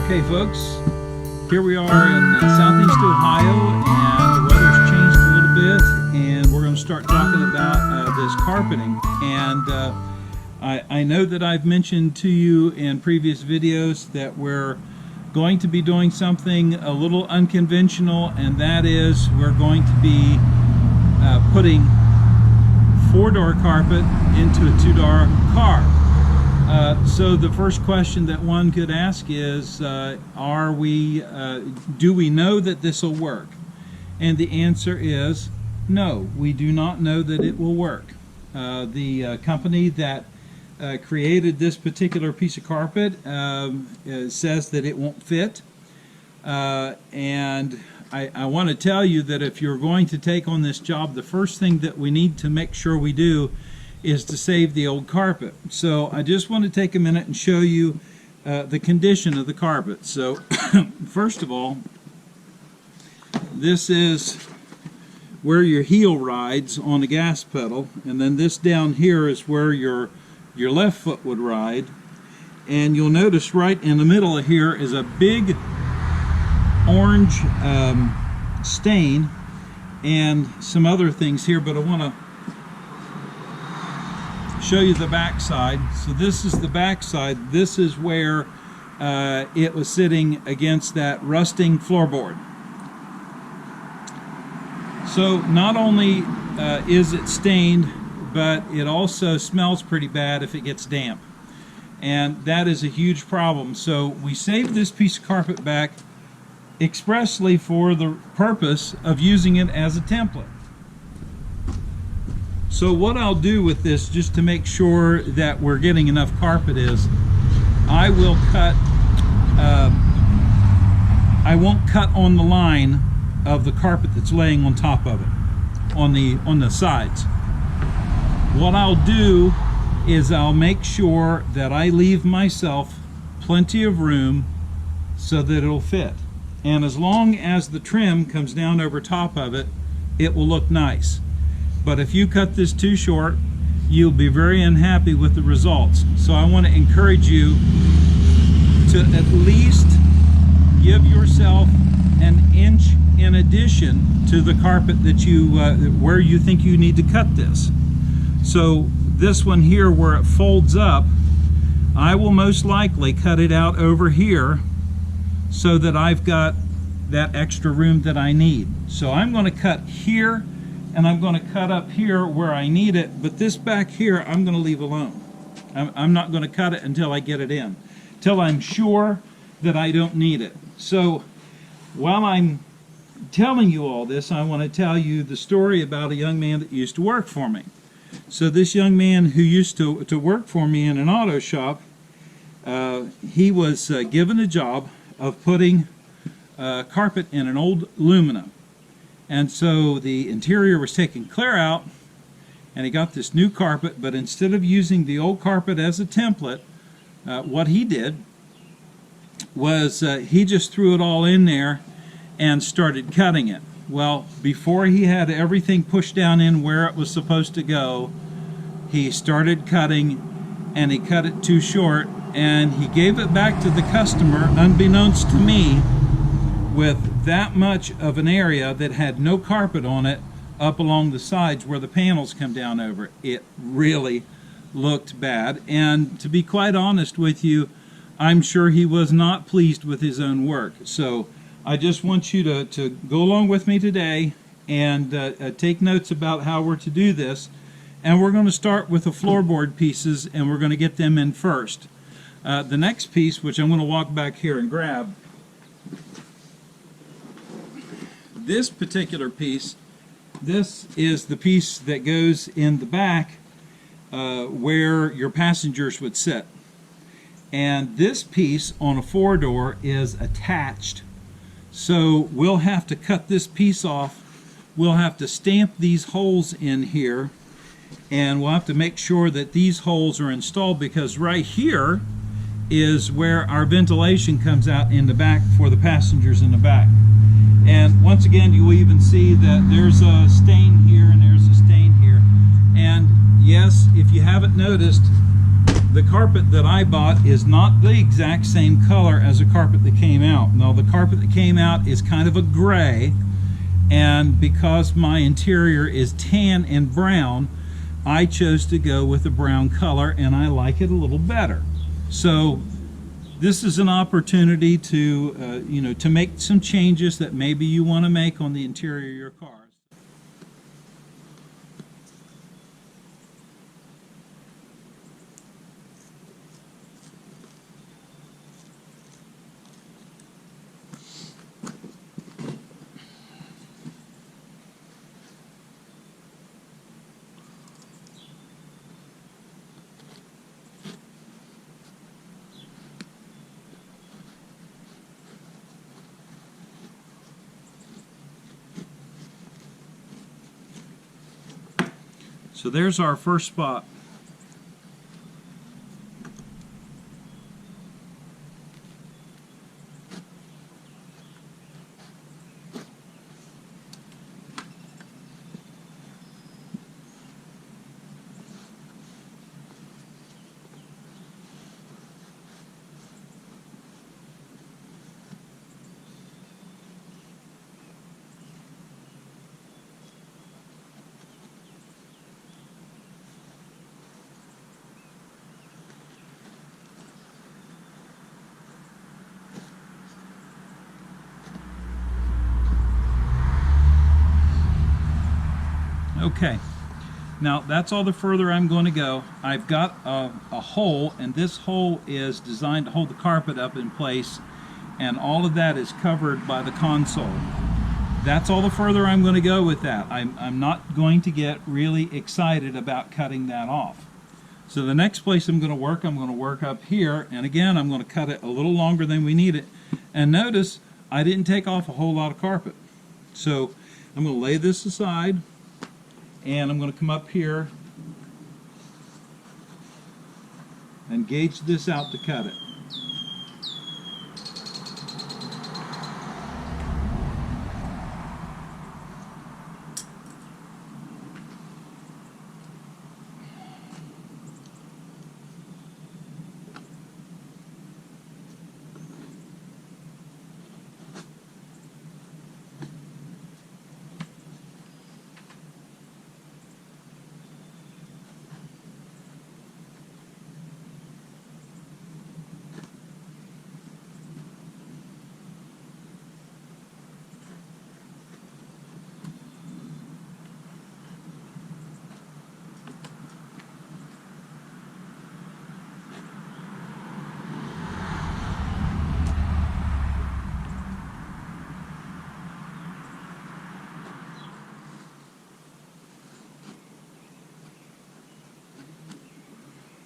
Okay folks, here we are in southeast Ohio and the weather's changed a little bit and we're going to start talking about this carpeting. And I know that I've mentioned to you in previous videos that we're going to be doing something a little unconventional, and that is we're going to be putting 4-door carpet into a 2-door car. So the first question that one could ask is, do we know that this will work? And the answer is no, we do not know that it will work. The company that created this particular piece of carpet says that it won't fit. And I want to tell you that if you're going to take on this job, the first thing that we need to make sure we do is to save the old carpet. So I just want to take a minute and show you the condition of the carpet. So first of all, this is where your heel rides on the gas pedal, and then this down here is where your left foot would ride. And you'll notice right in the middle of here is a big orange stain and some other things here, but I want to show you the back side. So this is the back side. This is where it was sitting against that rusting floorboard. So not only is it stained, but it also smells pretty bad if it gets damp, and that is a huge problem. So we saved this piece of carpet back expressly for the purpose of using it as a template. So what I'll do with this, just to make sure that we're getting enough carpet, is I will cut, I won't cut on the line of the carpet that's laying on top of it, on the sides. What I'll do is I'll make sure that I leave myself plenty of room so that it'll fit. And as long as the trim comes down over top of it, it will look nice. But if you cut this too short, you'll be very unhappy with the results. So I want to encourage you to at least give yourself an inch in addition to the carpet that you where you think you need to cut this. So this one here where it folds up, I will most likely cut it out over here so that I've got that extra room that I need. So I'm going to cut here, and I'm going to cut up here where I need it, but this back here I'm going to leave alone. I'm not going to cut it until I get it in, till I'm sure that I don't need it. So while I'm telling you all this, I want to tell you the story about a young man that used to work for me. So this young man who used to work for me in an auto shop, he was given a job of putting carpet in an old Lumina. And so the interior was taken clear out, and he got this new carpet, but instead of using the old carpet as a template, what he did was he just threw it all in there and started cutting it. Well, before he had everything pushed down in where it was supposed to go, he started cutting, and he cut it too short, and he gave it back to the customer, unbeknownst to me, with that much of an area that had no carpet on it up along the sides where the panels come down over. It really looked bad, and to be quite honest with you, I'm sure he was not pleased with his own work. So I just want you to go along with me today and take notes about how we're to do this. And we're going to start with the floorboard pieces, and we're going to get them in first. The next piece, which I'm going to walk back here and grab, this particular piece, this is the piece that goes in the back where your passengers would sit. And this piece on a 4-door is attached. So we'll have to cut this piece off. We'll have to stamp these holes in here, and we'll have to make sure that these holes are installed, because right here is where our ventilation comes out in the back for the passengers in the back. And once again, you will even see that there's a stain here and there's a stain here. And yes, if you haven't noticed, the carpet that I bought is not the exact same color as the carpet that came out. Now, the carpet that came out is kind of a gray, and because my interior is tan and brown, I chose to go with a brown color, and I like it a little better. So this is an opportunity to to make some changes that maybe you want to make on the interior of your car. So there's our first spot. Okay, now that's all the further I'm going to go. I've got a hole, and this hole is designed to hold the carpet up in place, and all of that is covered by the console. That's all the further I'm going to go with that. I'm not going to get really excited about cutting that off. So the next place I'm going to work up here, and again I'm going to cut it a little longer than we need it. And notice I didn't take off a whole lot of carpet. So I'm going to lay this aside, and I'm going to come up here and gauge this out to cut it.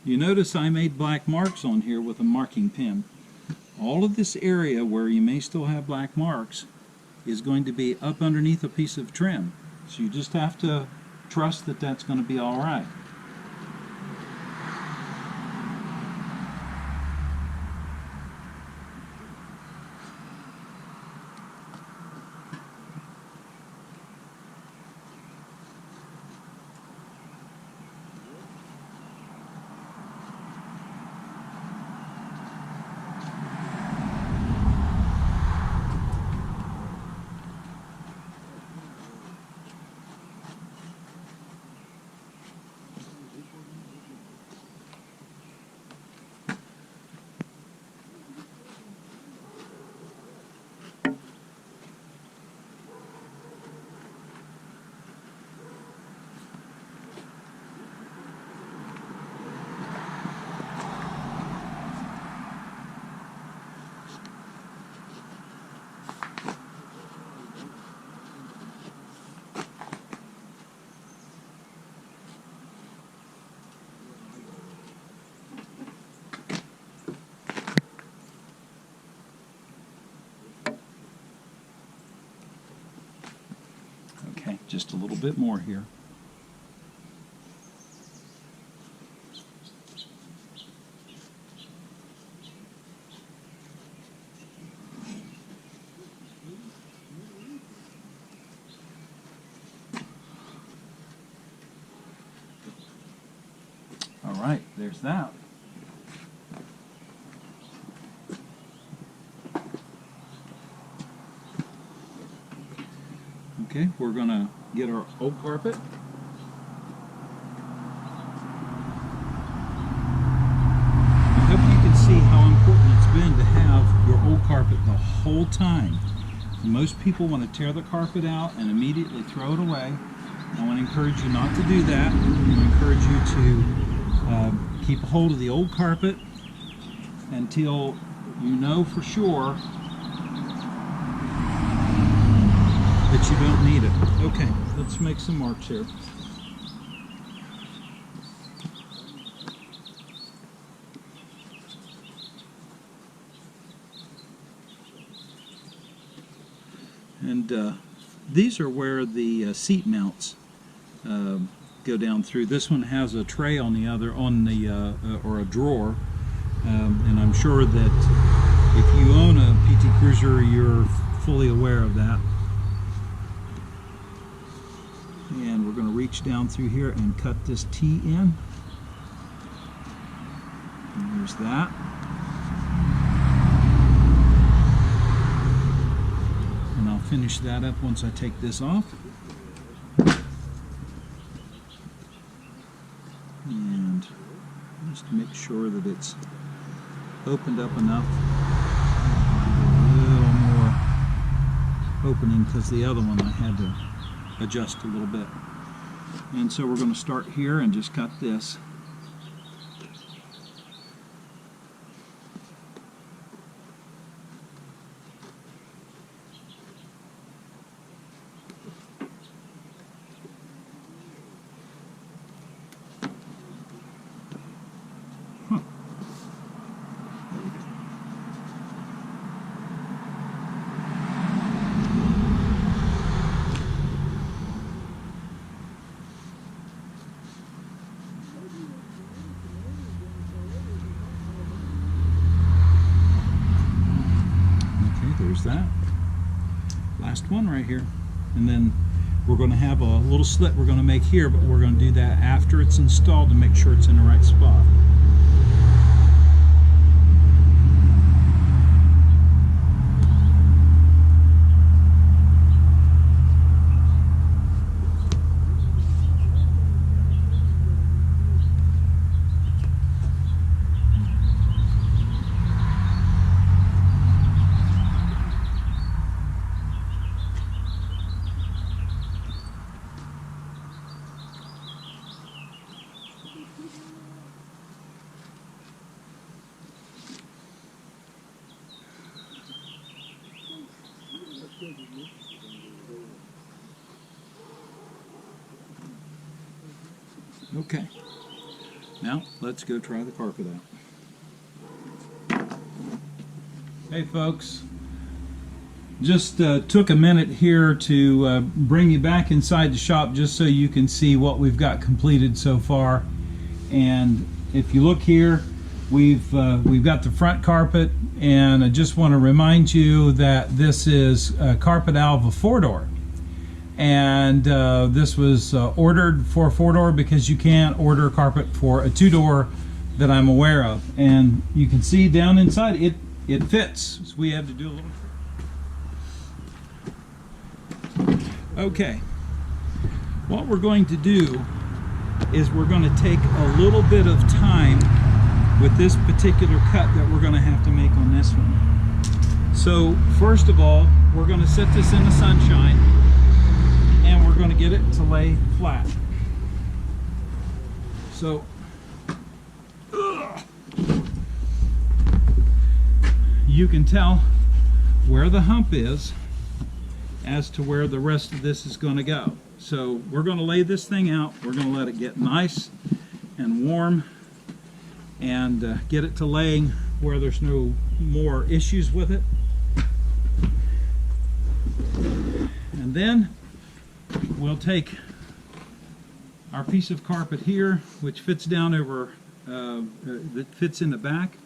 You notice I made black marks on here with a marking pen. All of this area where you may still have black marks is going to be up underneath a piece of trim. So you just have to trust that that's going to be all right. Just a little bit more here. All right, there's that. Okay, we're going to get our old carpet. I hope you can see how important it's been to have your old carpet the whole time. Most people want to tear the carpet out and immediately throw it away. I want to encourage you not to do that. I want to encourage you to keep a hold of the old carpet until you know for sure that you don't need it. Okay, let's make some marks here. And these are where the seat mounts go down through. This one has a tray on the other, or a drawer, and I'm sure that if you own a PT Cruiser, you're fully aware of that. And we're going to reach down through here and cut this T in. And there's that. And I'll finish that up once I take this off. And just to make sure that it's opened up enough. A little more opening because the other one I had to adjust a little bit. And so we're going to start here and just cut this. There's that last one right here, and then we're going to have a little slit we're going to make here, but we're going to do that after it's installed to make sure it's in the right spot. Okay, now let's go try the carpet out. Hey folks, just took a minute here to bring you back inside the shop just so you can see what we've got completed so far. And if you look here, we've got the front carpet, and I just want to remind you that this is a carpet out of a 4-door. And this was ordered for a 4-door because you can't order a carpet for a 2-door that I'm aware of. And you can see down inside it fits, so we had to do a little. Okay, what we're going to do is we're going to take a little bit of time with this particular cut that we're going to have to make on this one. So first of all, we're going to set this in the sunshine, and we're going to get it to lay flat. So you can tell where the hump is as to where the rest of this is going to go. So we're going to lay this thing out. We're going to let it get nice and warm and get it to laying where there's no more issues with it. And then we'll take our piece of carpet here, which fits down over, that fits in the back.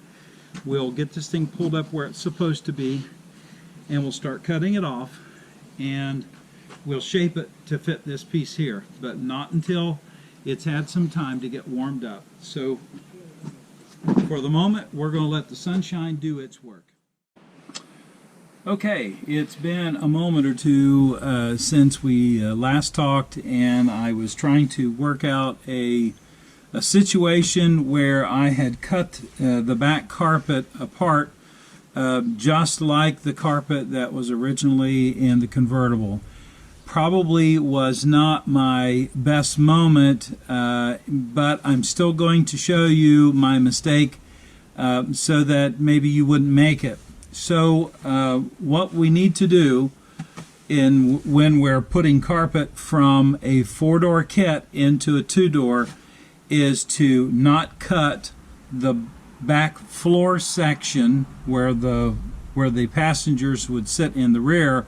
We'll get this thing pulled up where it's supposed to be, and we'll start cutting it off, and we'll shape it to fit this piece here, but not until it's had some time to get warmed up. So for the moment, we're going to let the sunshine do its work. Okay, it's been a moment or two since we last talked, and I was trying to work out a situation where I had cut the back carpet apart just like the carpet that was originally in the convertible. Probably was not my best moment, but I'm still going to show you my mistake so that maybe you wouldn't make it. So what we need to do when we're putting carpet from a 4-door kit into a 2-door is to not cut the back floor section where the passengers would sit in the rear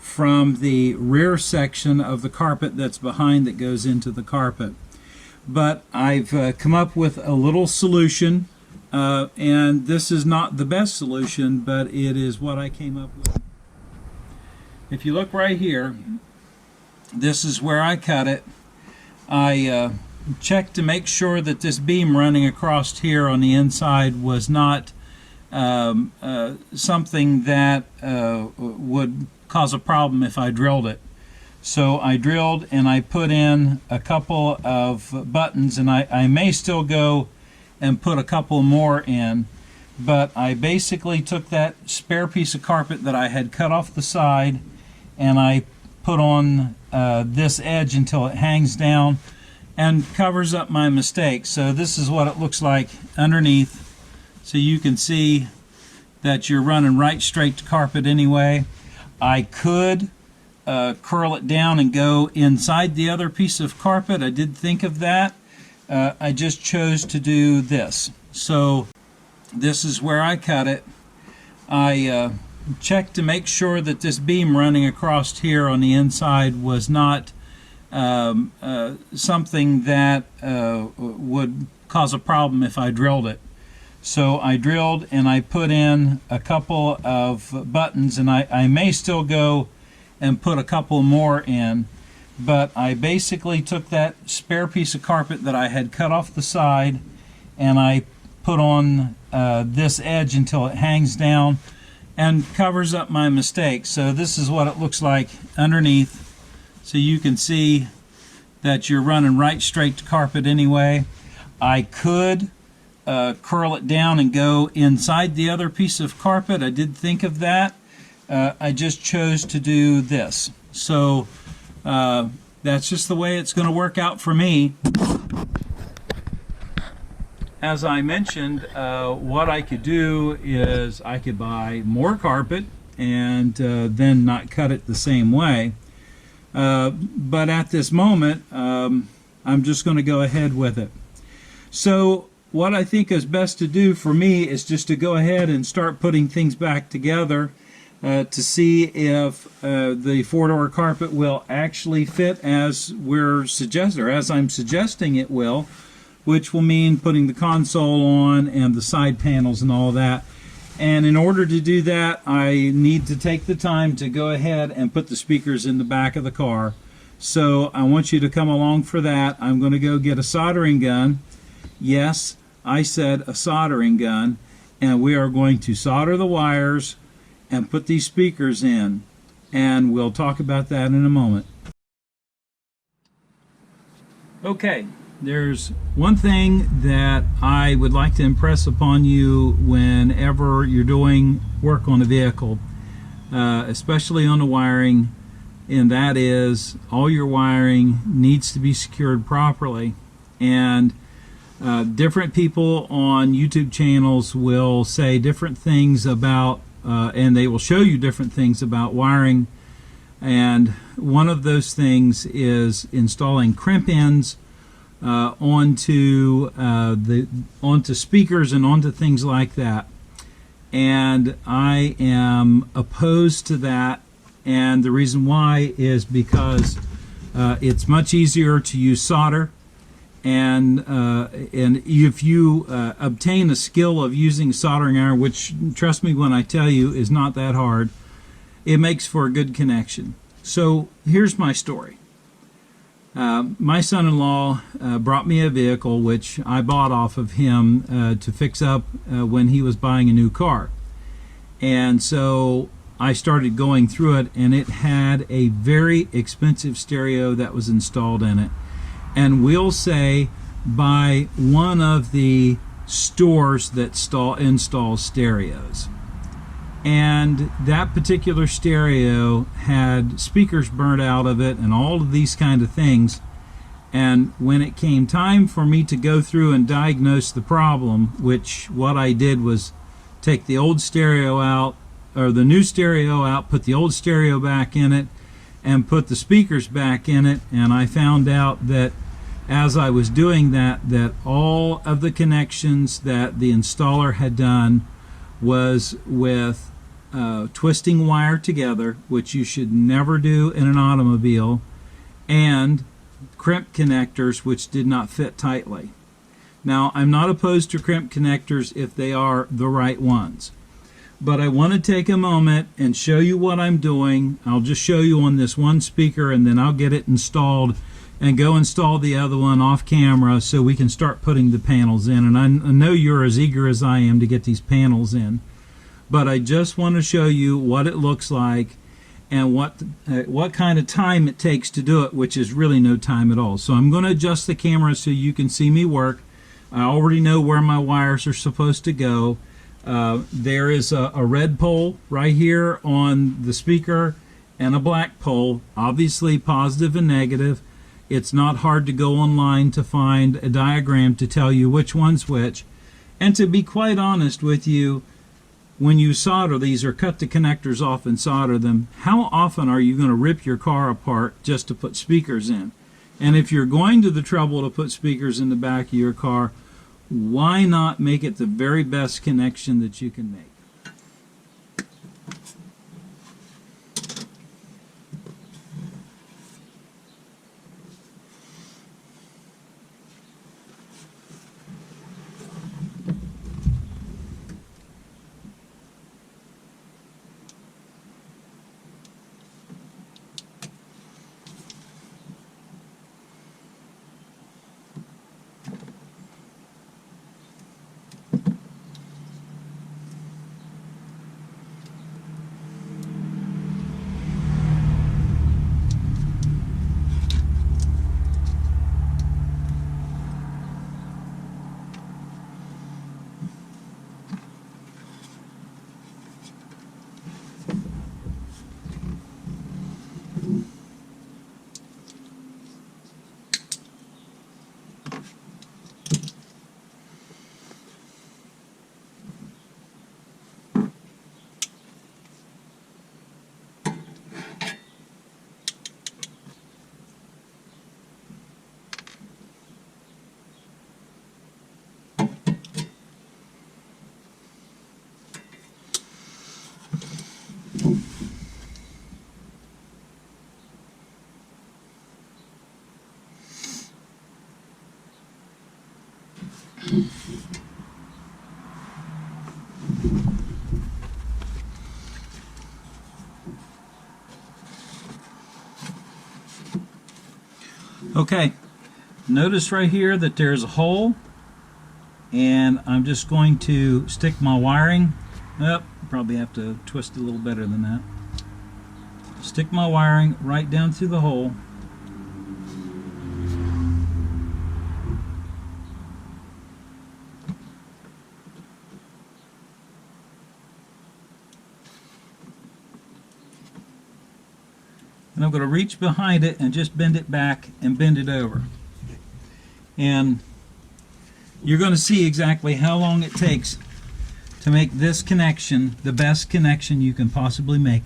from the rear section of the carpet that's behind that goes into the carpet. But I've come up with a little solution. And this is not the best solution, but it is what I came up with. If you look right here, this is where I cut it. I checked to make sure that this beam running across here on the inside was not something that would cause a problem if I drilled it. So I drilled and I put in a couple of buttons, and I may still go and put a couple more in, but I basically took that spare piece of carpet that I had cut off the side and I put on this edge until it hangs down and covers up my mistake. So this is what it looks like underneath, so you can see that you're running right straight to carpet anyway. I could curl it down and go inside the other piece of carpet. I did think of that. I just chose to do this. So this is where I cut it. I checked to make sure that this beam running across here on the inside was not something that would cause a problem if I drilled it. So I drilled and I put in a couple of buttons, and I may still go and put a couple more in, but I basically took that spare piece of carpet that I had cut off the side and I put on this edge until it hangs down and covers up my mistake. So this is what it looks like underneath, so you can see that you're running right straight to carpet anyway. I could curl it down and go inside the other piece of carpet. I did think of that. I just chose to do this. So that's just the way it's going to work out for me. As I mentioned, what I could do is I could buy more carpet and then not cut it the same way. But at this moment, I'm just going to go ahead with it. So what I think is best to do for me is just to go ahead and start putting things back together to see if the 4-door carpet will actually fit as we're suggesting, or as I'm suggesting it will, which will mean putting the console on and the side panels and all that. And in order to do that, I need to take the time to go ahead and put the speakers in the back of the car. So I want you to come along for that. I'm going to go get a soldering gun. Yes, I said a soldering gun. And we are going to solder the wires and put these speakers in, and we'll talk about that in a moment. Okay, there's one thing that I would like to impress upon you whenever you're doing work on a vehicle, especially on the wiring, and that is all your wiring needs to be secured properly. And different people on YouTube channels will say different things about and they will show you different things about wiring, and one of those things is installing crimp ends onto speakers and onto things like that. And I am opposed to that, and the reason why is because it's much easier to use solder. And if you obtain a skill of using soldering iron, which, trust me when I tell you, is not that hard, it makes for a good connection. So here's my story. My son-in-law brought me a vehicle which I bought off of him to fix up when he was buying a new car. And so I started going through it, and it had a very expensive stereo that was installed in it. And we'll say by one of the stores that install stereos. And that particular stereo had speakers burnt out of it and all of these kind of things. And when it came time for me to go through and diagnose the problem, which what I did was take the old stereo out, or the new stereo out, put the old stereo back in it, and put the speakers back in it, and I found out that as I was doing that, that all of the connections that the installer had done was with twisting wire together, which you should never do in an automobile, and crimp connectors which did not fit tightly. Now, I'm not opposed to crimp connectors if they are the right ones, but I want to take a moment and show you what I'm doing. I'll just show you on this one speaker, and then I'll get it installed and go install the other one off camera so we can start putting the panels in. And I know you're as eager as I am to get these panels in, but I just want to show you what it looks like and what kind of time it takes to do it, which is really no time at all. So I'm going to adjust the camera so you can see me work. I already know where my wires are supposed to go. There is a red pole right here on the speaker and a black pole, obviously positive and negative. It's not hard to go online to find a diagram to tell you which one's which. And to be quite honest with you, when you solder these or cut the connectors off and solder them, how often are you going to rip your car apart just to put speakers in? And if you're going to the trouble to put speakers in the back of your car, why not make it the very best connection that you can make? Okay, notice right here that there's a hole, and I'm just going to stick my wiring up. Probably have to twist it a little better than that. Stick my wiring right down through the hole. And I'm going to reach behind it and just bend it back and bend it over. And you're going to see exactly how long it takes to make this connection the best connection you can possibly make.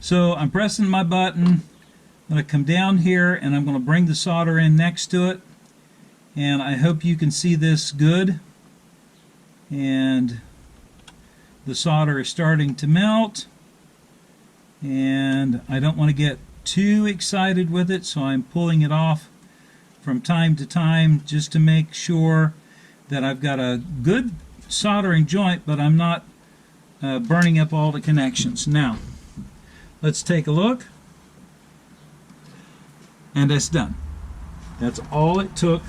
So I'm pressing my button. I'm going to come down here and I'm going to bring the solder in next to it. And I hope you can see this good. And the solder is starting to melt. And I don't want to get too excited with it, so I'm pulling it off from time to time just to make sure that I've got a good soldering joint, but I'm not burning up all the connections. Now, let's take a look. And it's done. That's all it took.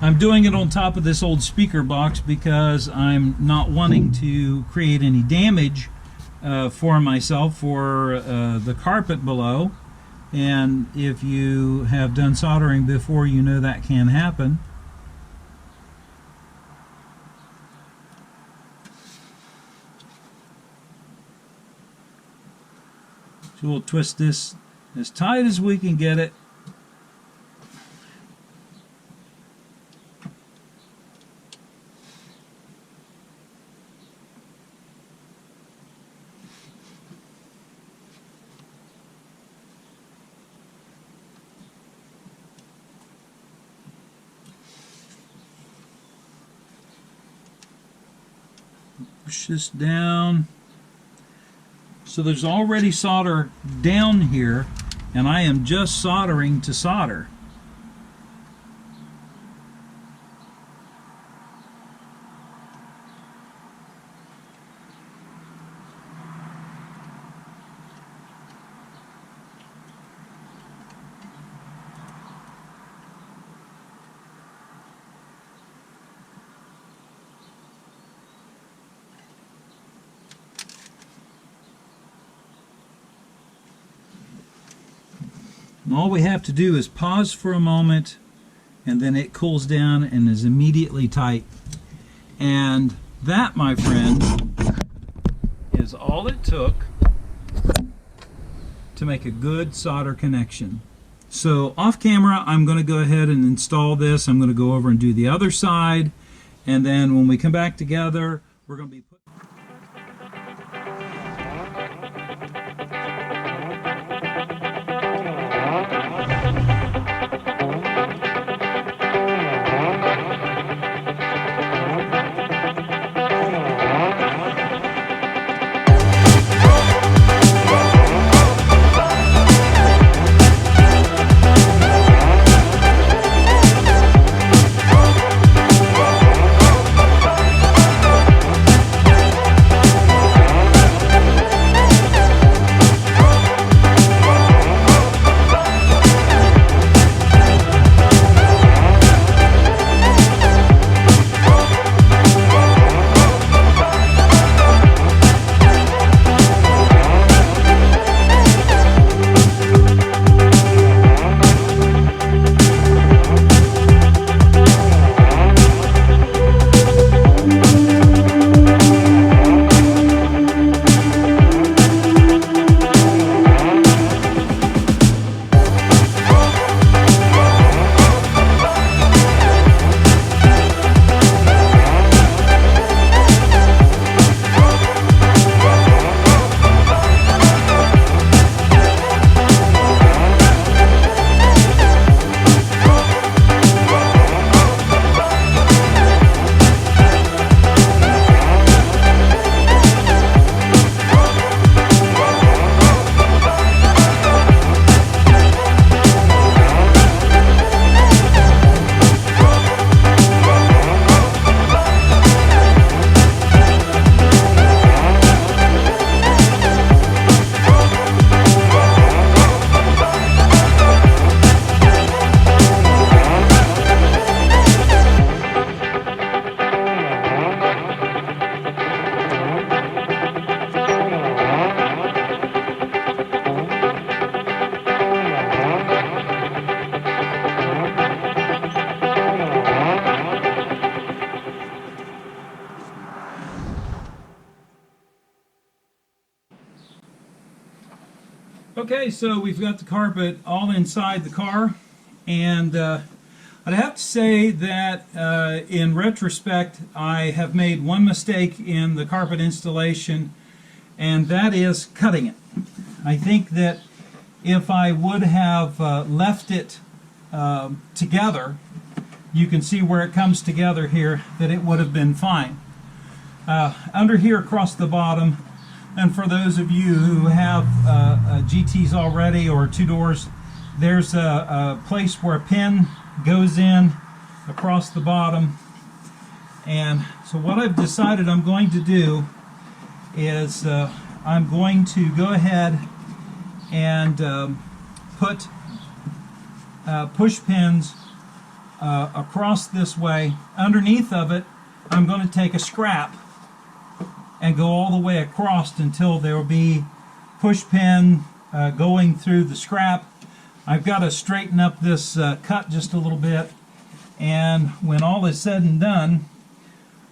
I'm doing it on top of this old speaker box because I'm not wanting to create any damage for myself for the carpet below. And if you have done soldering before, you know that can happen. So we'll twist this as tight as we can get it. Push this down. So there's already solder down here, and I am just soldering to solder. And all we have to do is pause for a moment, and then it cools down and is immediately tight. And that, my friend, is all it took to make a good solder connection. So off camera, I'm going to go ahead and install this. I'm going to go over and do the other side, and then when we come back together, we're going to be Okay, so we've got the carpet all inside the car, and I'd have to say that in retrospect I have made one mistake in the carpet installation, and that is cutting it. I think that if I would have left it together, you can see where it comes together here, that it would have been fine. Under here across the bottom, and for those of you who have GTs already or two doors, there's a place where a pin goes in across the bottom. And so what I've decided I'm going to do is I'm going to go ahead and put push pins across this way. Underneath of it, I'm going to take a scrap and go all the way across until there will be push pin going through the scrap. I've got to straighten up this cut just a little bit, and when all is said and done,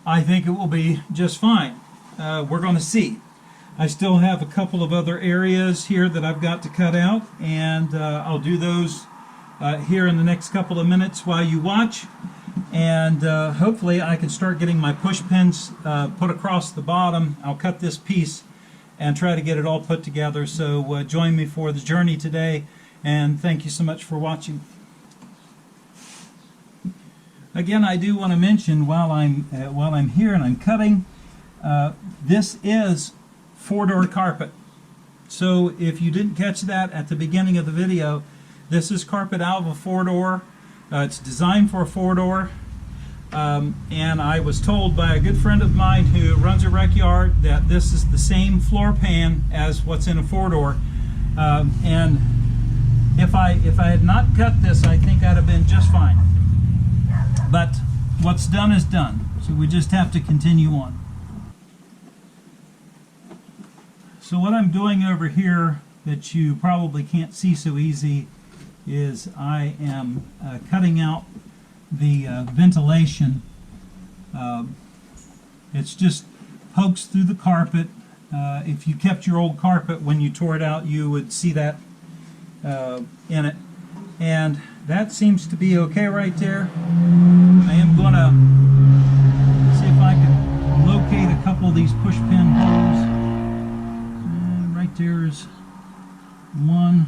I think it will be just fine. We're going to see. I still have a couple of other areas here that I've got to cut out, and I'll do those here in the next couple of minutes while you watch, and hopefully I can start getting my push pins put across the bottom. I'll cut this piece and try to get it all put together. So join me for the journey today, and thank you so much for watching. Again, I do want to mention while I'm here and I'm cutting, this is four-door carpet. So if you didn't catch that at the beginning of the video, this is carpet out of a four-door. It's designed for a four-door, and I was told by a good friend of mine who runs a rec yard that this is the same floor pan as what's in a four-door. And if I had not cut this, I think I'd have been just fine. But what's done is done, so we just have to continue on. So what I'm doing over here that you probably can't see so easy is I am cutting out the ventilation. It's just pokes through the carpet. If you kept your old carpet, when you tore it out, you would see that in it. And that seems to be okay right there. I am going to see if I can locate a couple of these push pin holes. Right there's one.